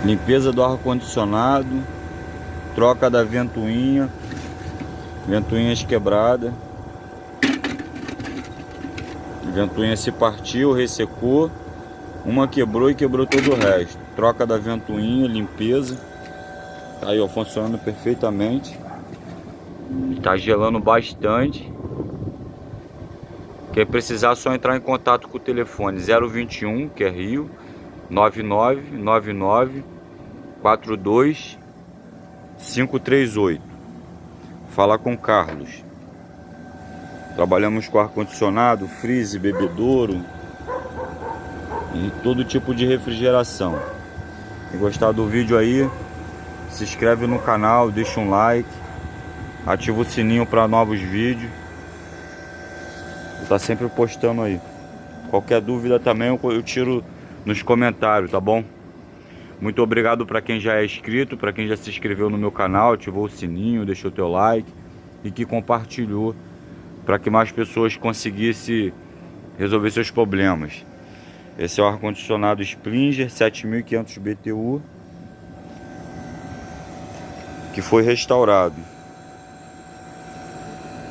Limpeza do ar-condicionado, troca da ventoinha, ventoinhas quebradas. Ventoinha se partiu, ressecou. Uma quebrou e quebrou todo o resto. Troca da ventoinha, limpeza. Tá aí, ó, funcionando perfeitamente. Tá gelando bastante. Quer precisar, é só entrar em contato com o telefone 021, que é Rio, 9999 42 538. Fala com o Carlos. Trabalhamos com ar-condicionado, freezer, bebedouro e todo tipo de refrigeração. Se gostar do vídeo aí, se inscreve no canal, deixa um like, ativa o sininho para novos vídeos. Tá sempre postando aí. Qualquer dúvida também eu tiro nos comentários, tá bom? Muito obrigado para quem já é inscrito, para quem já se inscreveu no meu canal, ativou o sininho, deixou o teu like e que compartilhou para que mais pessoas conseguissem resolver seus problemas. Esse é o ar-condicionado Springer 7500 BTU, que foi restaurado.